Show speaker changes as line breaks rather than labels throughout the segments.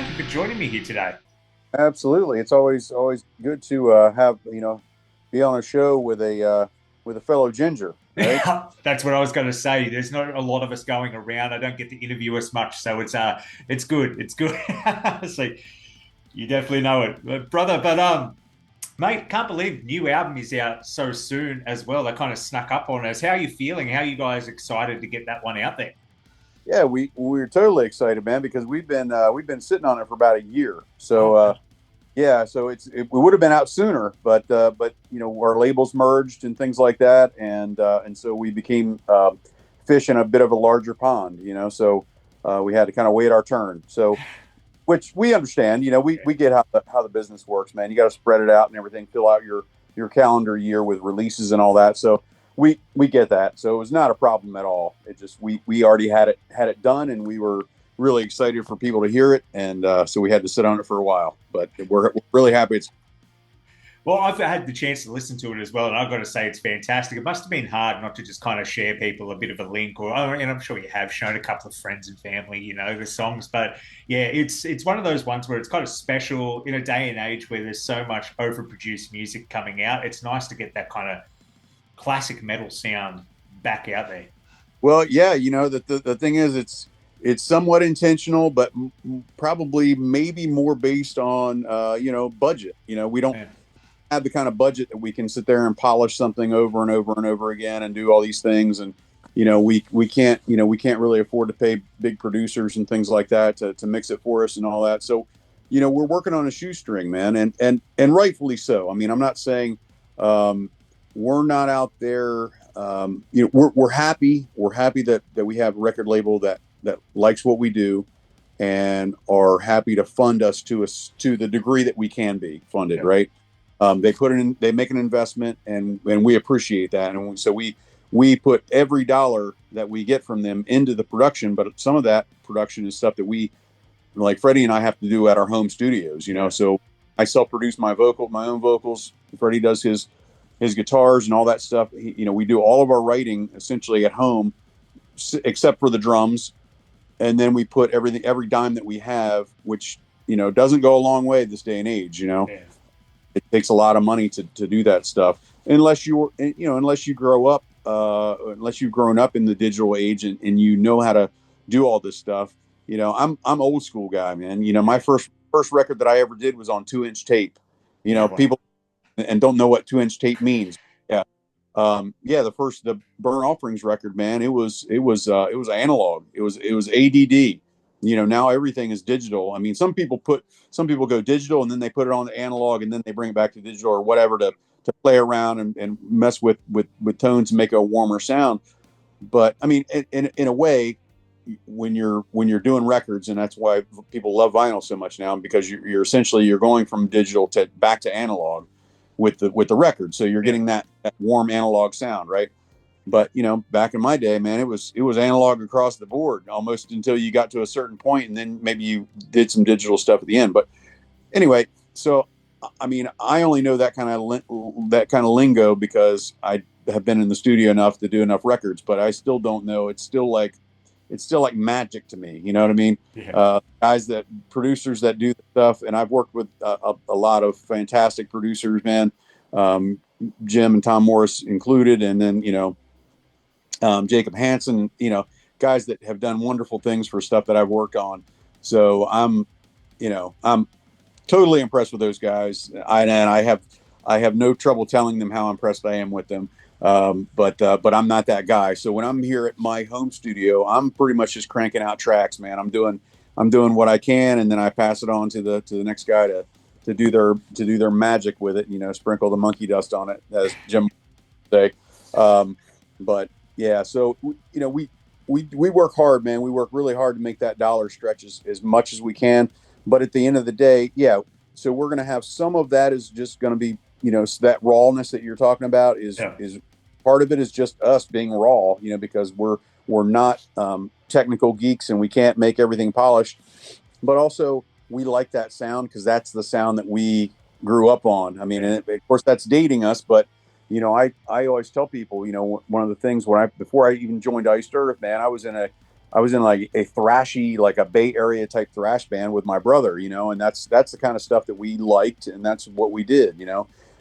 thank you for joining me here today.
Absolutely. It's always good to have be on a show with a fellow ginger, right?
That's what I was going to say. There's not a lot of us going around. I don't get to interview us much, so it's good. It's good. So you definitely know it, brother. But mate, can't believe new album is out so soon as well. They kind of snuck up on us. How are you feeling? How are you guys excited to get that one out there?
Yeah, we're totally excited, man, because we've been sitting on it for about a year. So
Oh wow.
yeah, so we would have been out sooner, but our labels merged and things like that, and so we became fish in a bit of a larger pond, So we had to kind of wait our turn. So which we understand. We get how the business works, man. You got to spread it out and everything, fill out your calendar year with releases and all that. So we get that. So it was not a problem at all. It just we already had it done, and we were really excited for people to hear it, and so we had to sit on it for a while. But we're really happy it's.
Well, I've had the chance to listen to it as well, and I've got to say it's fantastic. It must have been hard not to just kind of share people a bit of a link, and I'm sure you have shown a couple of friends and family, the songs. But yeah, it's one of those ones where it's kind of special in a day and age where there's so much overproduced music coming out. It's nice to get that kind of classic metal sound back out there.
Well, yeah, the thing is, it's somewhat intentional, but probably maybe more based on budget. We don't
Yeah.
have the kind of budget that we can sit there and polish something over and over and over again and do all these things. And we can't really afford to pay big producers and things like that to mix it for us and all that. So we're working on a shoestring, man, and rightfully so. I mean, I'm not saying we're not out there. We're happy that we have a record label that likes what we do and are happy to fund us to the degree that we can be funded,
Yep.
right? They make an investment, and we appreciate that, and so we put every dollar that we get from them into the production. But some of that production is stuff that we, like Freddie and I, have to do at our home studios.
Yeah.
So I self-produce my own vocals. Freddie does his guitars and all that stuff. We do all of our writing essentially at home, except for the drums, and then we put every dime that we have, which doesn't go a long way this day and age.
Yeah.
It takes a lot of money to do that stuff, unless you grow up, unless you've grown up in the digital age, and you know how to do all this stuff. I'm old school guy, man. My first record that I ever did was on 2-inch tape.
Yeah. Wow.
People and don't know what 2-inch tape means. Yeah. Yeah, the Burn Offerings record, man, it was analog. It was ADD. Now everything is digital. I mean, some people go digital and then they put it on the analog and then they bring it back to digital or whatever to play around and mess with tones and make a warmer sound. But I mean, in a way, when you're doing records, and that's why people love vinyl so much now, because you're essentially you're going from digital to back to analog with the record, so you're
Yeah.
getting that warm analog sound, right? But back in my day, man, it was analog across the board almost until you got to a certain point, and then maybe you did some digital stuff at the end. But anyway, so I mean, I only know that kind of lingo because I have been in the studio enough to do enough records, but I still don't know. It's still like magic to me. You know what I mean?
Yeah.
Producers that do the stuff, and I've worked with a lot of fantastic producers, man. Um, Jim and Tom Morris included, and then Jacob Hansen, guys that have done wonderful things for stuff that I've worked on. So I'm totally impressed with those guys. And I have no trouble telling them how impressed I am with them. But I'm not that guy. So when I'm here at my home studio, I'm pretty much just cranking out tracks, man. I'm doing what I can, and then I pass it on to the next guy to do their magic with it. Sprinkle the monkey dust on it, as Jim would say. But yeah, so we work hard, man. We work really hard to make that dollar stretch as much as we can. But at the end of the day, yeah. So we're going to have some of that is just going to be, so that rawness that you're talking about is
Yeah.
is part of it is just us being raw, because we're not technical geeks and we can't make everything polished. But also we like that sound because that's the sound that we grew up on. I mean,
Yeah.
and of course that's dating us, but I always tell people, one of the things before I even joined Iced Earth, man, I was in I was in like a thrashy, like a Bay Area type thrash band with my brother, and that's the kind of stuff that we liked, and that's what we did.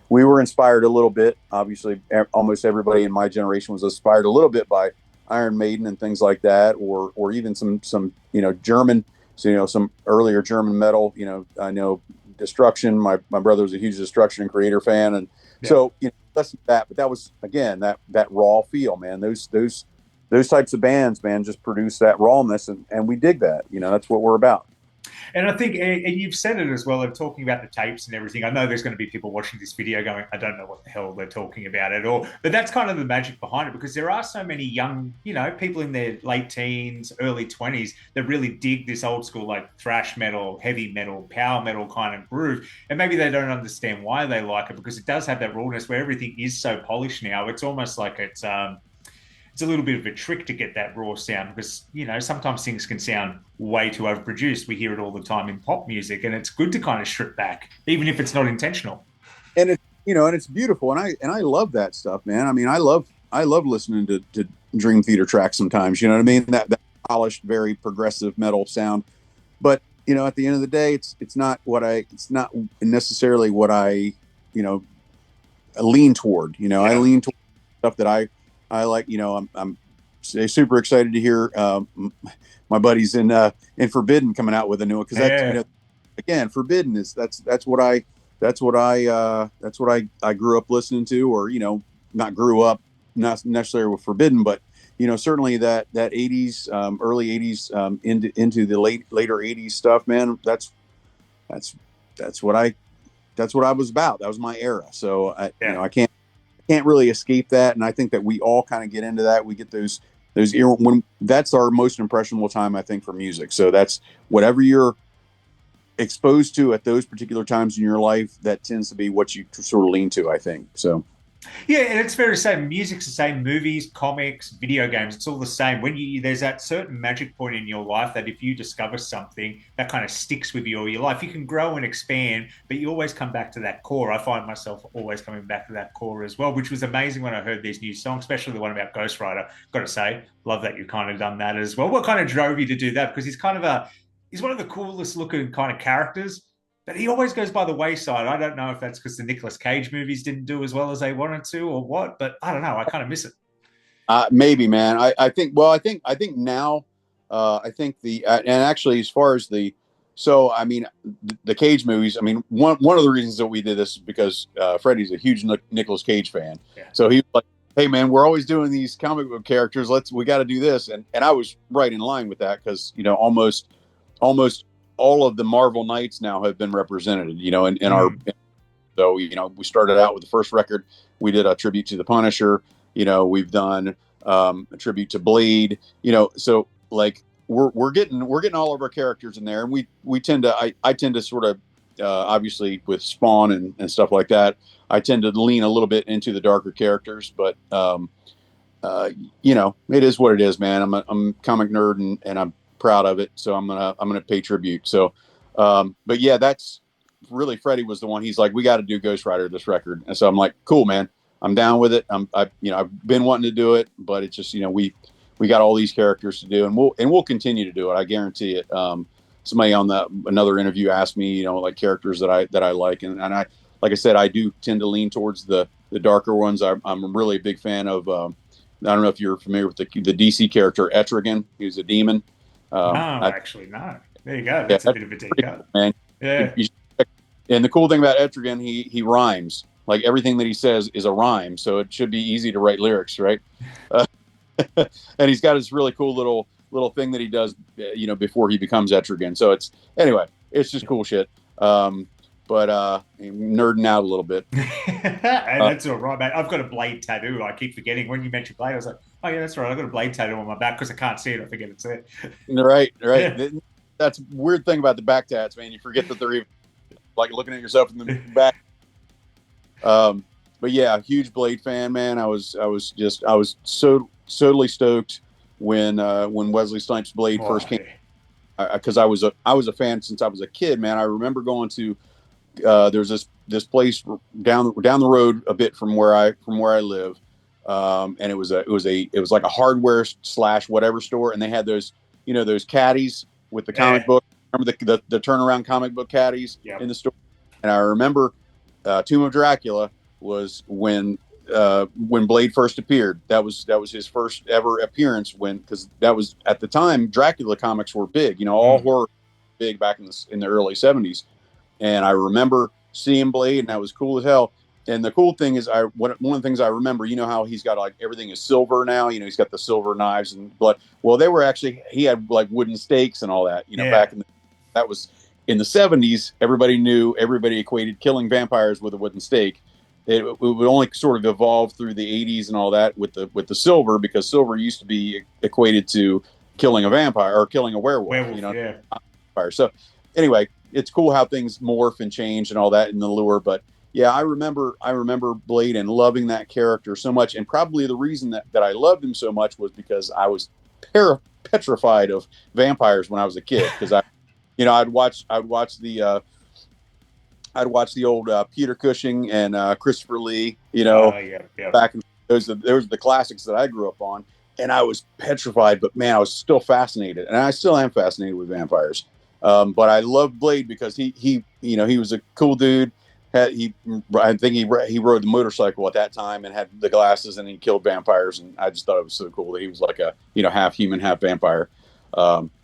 We were inspired a little bit. Obviously, almost everybody in my generation was inspired a little bit by Iron Maiden and things like that, or even some German, some earlier German metal. I know Destruction. My brother was a huge Destruction and Creator fan, and
Yeah.
so less than that. But that was again that raw feel, man. Those types of bands, man, just produce that rawness, and we dig that. That's what we're about.
And I think, and you've said it as well, of talking about the tapes and everything. I know there's going to be people watching this video going, I don't know what the hell they're talking about at all. But that's kind of the magic behind it, because there are so many young, people in their late teens, early 20s that really dig this old school, like thrash metal, heavy metal, power metal kind of groove. And maybe they don't understand why they like it, because it does have that rawness where everything is so polished now. It's almost like it's a little bit of a trick to get that raw sound, because sometimes things can sound way too overproduced. We hear it all the time in pop music, and it's good to kind of strip back, even if it's not intentional.
And it's beautiful, and I love that stuff, man. I mean, I love listening to Dream Theater tracks sometimes. You know what I mean? That polished, very progressive metal sound. But at the end of the day, it's not necessarily what I lean toward. I
Yeah.
lean toward stuff that I like. I'm super excited to hear my buddies in Forbidden coming out with a new one, because that's
Yeah.
again, Forbidden is that's what I grew up listening to, or not grew up not necessarily with Forbidden, but certainly that 80s, early 80s, into the later 80s stuff, man. That's that's what I that's what I was about. That was my era. So
Yeah.
I can't really escape that, and I think that we all kind of get into that. We get those ear when that's our most impressionable time, I think, for music. So that's whatever you're exposed to at those particular times in your life, that tends to be what you sort of lean to, I think. So
Yeah, and it's fair to say music's the same. Movies, comics, video games, it's all the same. When there's that certain magic point in your life that if you discover something that kind of sticks with you all your life, you can grow and expand, but you always come back to that core. I find myself always coming back to that core as well, which was amazing when I heard these new songs, especially the one about Ghost Rider. Got to say, love that you've kind of done that as well. What kind of drove you to do that? Because he's one of the coolest looking kind of characters, but he always goes by the wayside. I don't know if that's because the Nicolas Cage movies didn't do as well as they wanted to, or what. But I don't know. I kind of miss it.
maybe, man. I think now, I think and actually, as far as so I mean, the Cage movies. I mean, one of the reasons that we did this is because Freddie's a huge Nicolas Cage fan.
Yeah.
So he was like, "Hey, man, we're always doing these comic book characters. We got to do this." And I was right in line with that, because almost all of the Marvel Knights now have been represented. In our
Mm.
so we started out with the first record. We did a tribute to the Punisher. We've done a tribute to Blade. So like we're getting all of our characters in there, and we tend to I tend to sort of obviously with Spawn and stuff like that. I tend to lean a little bit into the darker characters, but it is what it is, man. I'm a comic nerd, and I'm proud of it. So I'm gonna pay tribute. So, but yeah, that's really Freddie was the one. He's like, we got to do Ghost Rider this record, and so I'm like, cool, man. I'm down with it. I've been wanting to do it, but it's just we got all these characters to do, and we'll continue to do it. I guarantee it. Somebody on another interview asked me, like characters that I like, and I like I said, I do tend to lean towards the darker ones. I'm really a big fan of. I don't know if you're familiar with the DC character Etrigan. He was a demon.
No, actually, no. There you go.
Yeah,
That's a
that's
bit of a deep
pretty
cut.
cool, man.
Yeah.
And the cool thing about Etrigan, he rhymes. Like everything that he says is a rhyme, so it should be easy to write lyrics, right? Uh, and he's got this really cool little thing that he does, before he becomes Etrigan. So it's just cool shit. But nerding out a little bit.
And
Uh,
that's all right, mate. I've got a blade tattoo. I keep forgetting when you mentioned blade. I was like, oh yeah, that's right. I've got a blade tattoo on my back because I can't see it. I forget it's there.
right, right.
Yeah.
That's a weird thing about the back tats, man. You forget that they're even like looking at yourself in the back. But yeah, huge Blade fan, man. I was so totally stoked when Wesley Snipes' Blade first
Oh,
came,
yeah.
because I was a fan since I was a kid, man. I remember going to there's this place down the road a bit from where I live, and it was like a hardware slash whatever store, and they had those caddies with the comic
Yeah.
book. Remember the turnaround comic book caddies
Yep.
in the store? And I remember Tomb of Dracula was when Blade first appeared. That was his first ever appearance, because that was at the time Dracula comics were big. All
Mm.
horror big back in the early '70s. And I remember seeing Blade, and that was cool as hell. And the cool thing is, one of the things I remember, how he's got like everything is silver now. He's got the silver knives and blood. Well, he had like wooden stakes and all that.
Yeah.
Back that was in the '70s. Everybody equated killing vampires with a wooden stake. It would only sort of evolve through the '80s and all that with the silver, because silver used to be equated to killing a vampire or killing a werewolf.
Werewolf. Yeah.
So anyway, it's cool how things morph and change and all that in the lure. But yeah, I remember Blade and loving that character so much. And probably the reason that I loved him so much was because I was petrified of vampires when I was a kid. Because I'd watch the old Peter Cushing and Christopher Lee,
Oh yeah. Yeah.
back in those are the classics that I grew up on. And I was petrified, but man, I was still fascinated, and I still am fascinated with vampires. But I love Blade because he was a cool dude. I think he rode the motorcycle at that time and had the glasses, and he killed vampires. And I just thought it was so cool that he was like a half human, half vampire.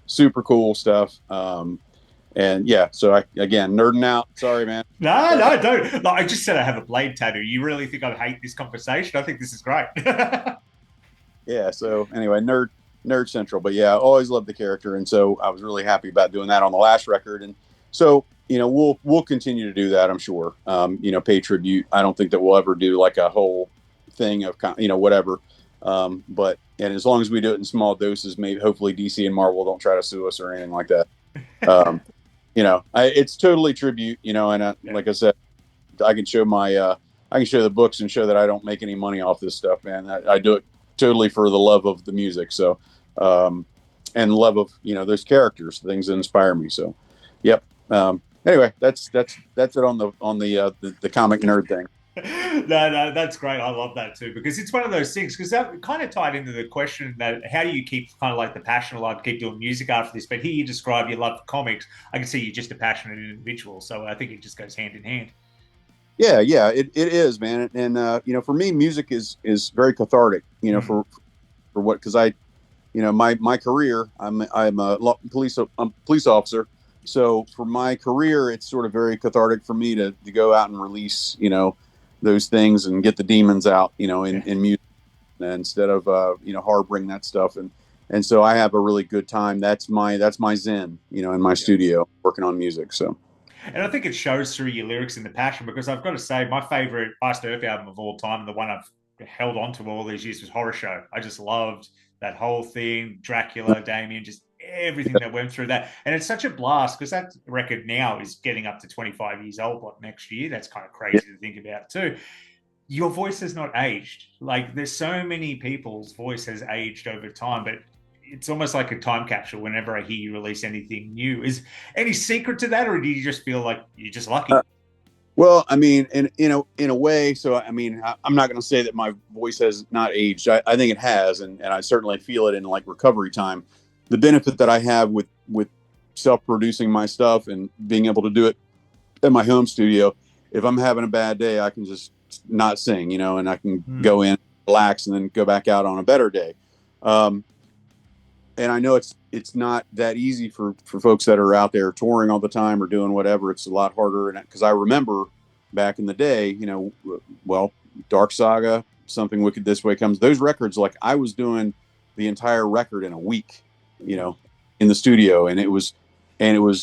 Super cool stuff. And yeah, so again, nerding out. Sorry, man.
No, no, don't. Like, I just said I have a Blade tattoo. You really think I hate this conversation? I think this is great.
Yeah. So anyway, nerd central. But yeah, I always loved the character, and so I was really happy about doing that on the last record. And so we'll continue to do that, I'm sure. Pay tribute. I don't think that we'll ever do like a whole thing of whatever. But as long as we do it in small doses, maybe hopefully DC and Marvel don't try to sue us or anything like that. Um, it's totally tribute. And like I said, I can show the books and show that I don't make any money off this stuff, man. I do it totally for the love of the music. So, and love of, those characters, things that inspire me. So, yep. Anyway, that's it on the comic nerd thing.
No, that's great. I love that too, because it's one of those things, because that kind of tied into the question that how do you keep kind of like the passion alive to keep doing music after this? But here you describe your love for comics. I can see you're just a passionate individual. So I think it just goes hand in hand.
Yeah, it is, man. And for me, music is very cathartic,
Mm.
for what, because my career, I'm a police officer. So for my career, it's sort of very cathartic for me to go out and release, those things and get the demons out, in music, instead of, harboring that stuff. And so I have a really good time. That's my zen, in my
Yeah.
studio working on music. So.
And I think it shows through your lyrics and the passion, because I've got to say, my favorite Iced Earth album of all time, and the one I've held on to all these years, was Horror Show. I just loved that whole thing, Dracula, Damien, just everything that went through that. And it's such a blast, because that record now is getting up to 25 years old, like next year. That's kind of crazy to think about too. Your voice has not aged. Like, there's so many people's voice has aged over time, but it's almost like a time capsule whenever I hear you release anything new. Is any secret to that, or do you just feel like you're just lucky?
Well, I mean, in a way. So, I mean, I'm not going to say that my voice has not aged. I think it has, and I certainly feel it in like recovery time. The benefit that I have with self-producing my stuff and being able to do it in my home studio, if I'm having a bad day, I can just not sing, and I can go in, relax, and then go back out on a better day. And I know it's not that easy for folks that are out there touring all the time or doing whatever. It's a lot harder. And because I remember back in the day, well, Dark Saga, Something Wicked This Way Comes, those records, like I was doing the entire record in a week, in the studio. And it was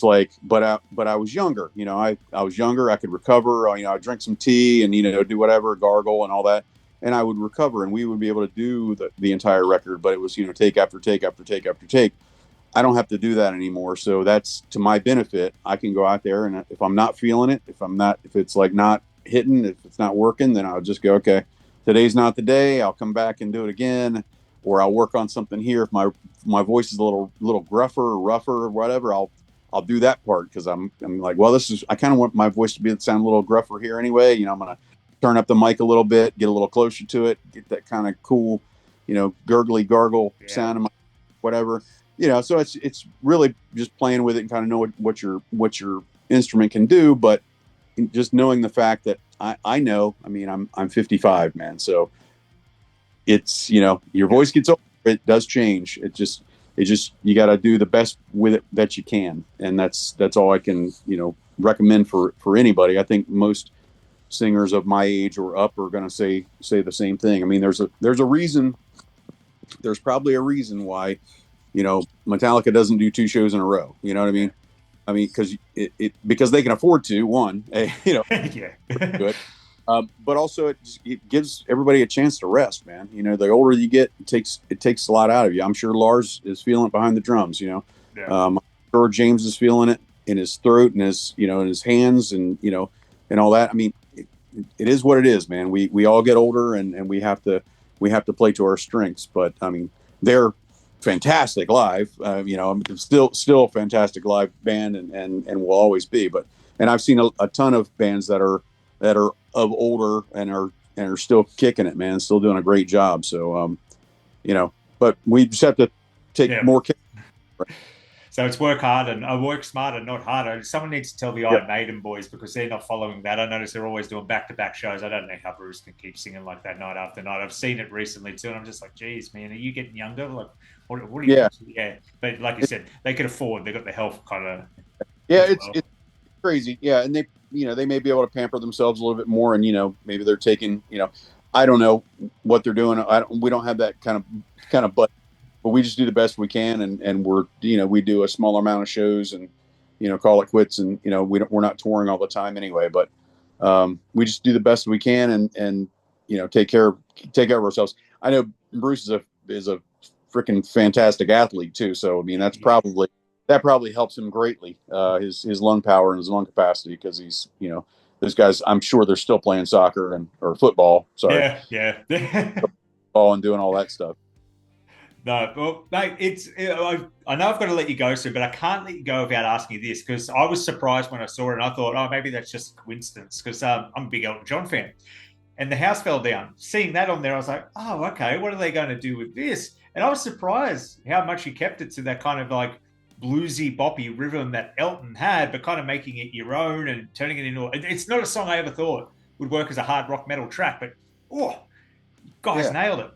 like, but I was younger, I was younger. I could recover, I drink some tea and, do whatever, gargle and all that. And I would recover, and we would be able to do the entire record. But it was, take after take after take after take. I don't have to do that anymore. So that's to my benefit. I can go out there, and if I'm not feeling it, if it's like not hitting, if it's not working, then I'll just go, okay, today's not the day. I'll come back and do it again, or I'll work on something here. If my voice is a little gruffer or rougher or whatever, I'll do that part, because I'm like, well, I kind of want my voice to sound a little gruffer here anyway. I'm gonna turn up the mic a little bit, get a little closer to it, get that kind of cool, gurgly gargle sound in my whatever. so it's really just playing with it and kind of know what your instrument can do, but just knowing the fact that I know, I mean, I'm 55, man. So it's, your voice gets older, it does change. It just you got to do the best with it that you can. And that's all I can, recommend for anybody. I think most singers of my age or up are going to say the same thing. I mean, there's a reason, there's probably a reason why, Metallica doesn't do two shows in a row. You know what I mean? I mean, because they can afford to, one,
Yeah.
good. But also it gives everybody a chance to rest, man. The older you get, it takes a lot out of you. I'm sure Lars is feeling it behind the drums.
Yeah.
I'm sure James is feeling it in his throat and his, in his hands and all that. I mean, it is what it is, man. We all get older and we have to play to our strengths. But I mean, they're fantastic live. I'm still a fantastic live band and will always be. And I've seen a ton of bands that are of older and are still kicking it, man, still doing a great job. So, but we just have to take
Yeah.
more care.
So it's work hard and work smarter, not harder. Someone needs to tell the
Yeah.
Iron Maiden boys because they're not following that. I notice they're always doing back-to-back shows. I don't know how Bruce can keep singing like that night after night. I've seen it recently too, and I'm just like, geez, man, are you getting younger? Like, what are you?
Yeah.
Yeah, but like you said, they could afford. They got the health kind of
Yeah.
as
It's
well.
it's crazy. Yeah. And they may be able to pamper themselves a little bit more and, maybe they're taking, I don't know what they're doing. We don't have that kind of, but we just do the best we can. And we do a smaller amount of shows and, call it quits. And, we're not touring all the time anyway, but, we just do the best we can and, take care of ourselves. I know Bruce is a freaking fantastic athlete too. So, I mean, that probably helps him greatly, his lung power and his lung capacity, because he's, those guys, I'm sure they're still playing soccer or football, sorry,
Yeah, yeah.
ball and doing all that stuff.
No, well, mate, I know I've got to let you go soon, but I can't let you go without asking you this because I was surprised when I saw it and I thought, oh, maybe that's just a coincidence because I'm a big Elton John fan. And the house fell down. Seeing that on there, I was like, oh, okay, what are they going to do with this? And I was surprised how much he kept it to that kind of like bluesy, boppy rhythm that Elton had, but kind of making it your own and turning it into. It's not a song I ever thought would work as a hard rock metal track, but oh, you guys
Yeah.
nailed it.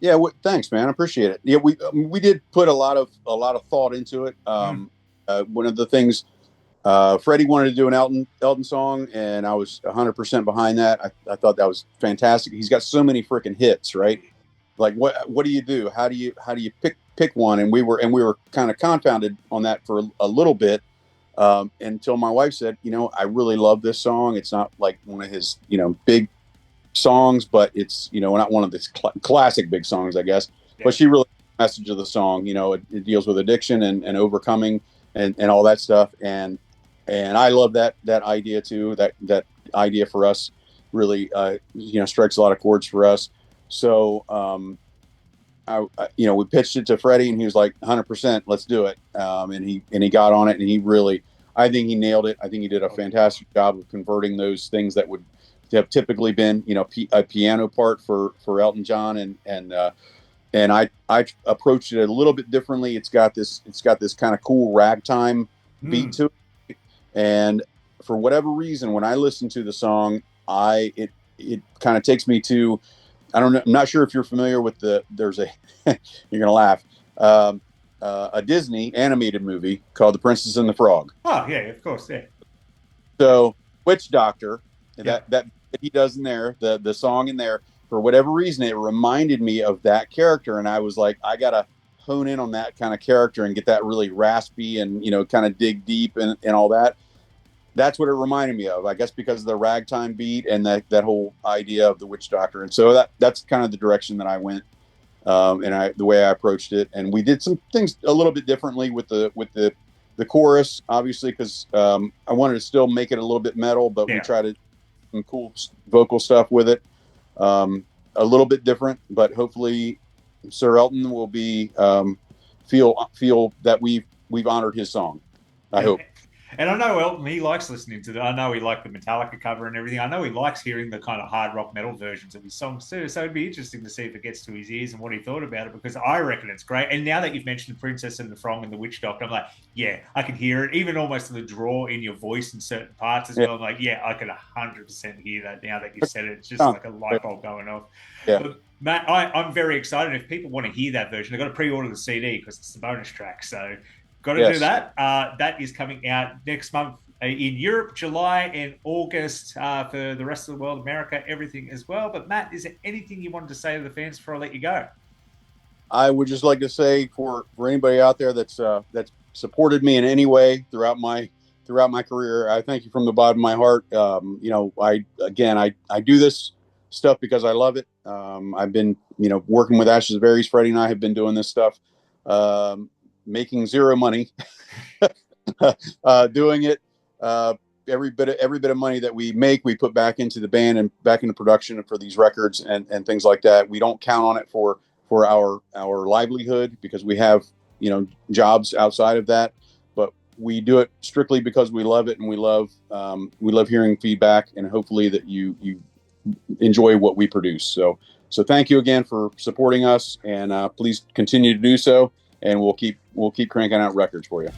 Yeah. Thanks, man. I appreciate it. Yeah. We did put a lot of thought into it.
Mm.
One of the things, Freddie wanted to do an Elton song, and I was 100% behind that. I thought that was fantastic. He's got so many freaking hits, right? Like what do you do? How do you pick one? And we were kind of confounded on that for a little bit, until my wife said, I really love this song. It's not like one of his, big songs, but it's, not one of his classic big songs, I guess.
Yeah.
But she really the message of the song, it deals with addiction and overcoming and all that stuff. And I love that idea too. That idea for us really, strikes a lot of chords for us. So, we pitched it to Freddie, and he was like, 100%, let's do it. And he got on it, and he really, I think he nailed it. I think he did a fantastic job of converting those things that would have typically been, a piano part for Elton John, and I approached it a little bit differently. It's got this kind of cool ragtime beat to it, and for whatever reason, when I listen to the song, it kind of takes me to, I don't know. I'm not sure if you're familiar with there's a, you're going to laugh, a Disney animated movie called The Princess and the Frog.
Oh, yeah, of course. Yeah.
So Witch Doctor,
Yeah.
that he does in there, the song in there, for whatever reason, it reminded me of that character. And I was like, I got to hone in on that kind of character and get that really raspy and, kind of dig deep and all that. That's what it reminded me of, I guess, because of the ragtime beat and that whole idea of the witch doctor. And so that's kind of the direction that I went, and the way I approached it. And we did some things a little bit differently with the chorus, obviously, because I wanted to still make it a little bit metal, but we tried to do some cool vocal stuff with it, a little bit different. But hopefully, Sir Elton will be feel that we've honored his song. I hope.
And I know Elton, he likes listening to that. I know he liked the Metallica cover and everything. I know he likes hearing the kind of hard rock metal versions of his songs too. So it'd be interesting to see if it gets to his ears and what he thought about it, because I reckon it's great. And now that you've mentioned the Princess and the Frog and the Witch Doctor, I'm like, yeah, I can hear it. Even almost the draw in your voice in certain parts as
Yeah.
well. I'm like, yeah, I can 100% hear that now that you've
Okay.
said it. It's just
Sounds
like a
great.
light bulb going off.
Yeah.
But Matt, I'm very excited. If people want to hear that version, they've got to pre-order the CD because it's the bonus track. So got to do
Yes.
that. That is coming out next month in Europe, July and August for the rest of the world, America, everything as well. But Matt, is there anything you wanted to say to the fans before I let you go?
I would just like to say for anybody out there that's supported me in any way throughout my career, I thank you from the bottom of my heart. I do this stuff because I love it. I've been working with Ashes of Aries. Freddie and I have been doing this stuff, making zero money, doing it. Every bit of money that we make, we put back into the band and back into production for these records and things like that. We don't count on it for our livelihood because we have jobs outside of that, but we do it strictly because we love it, and we love hearing feedback, and hopefully that you enjoy what we produce. So thank you again for supporting us, and please continue to do so, and we'll keep cranking out records for you.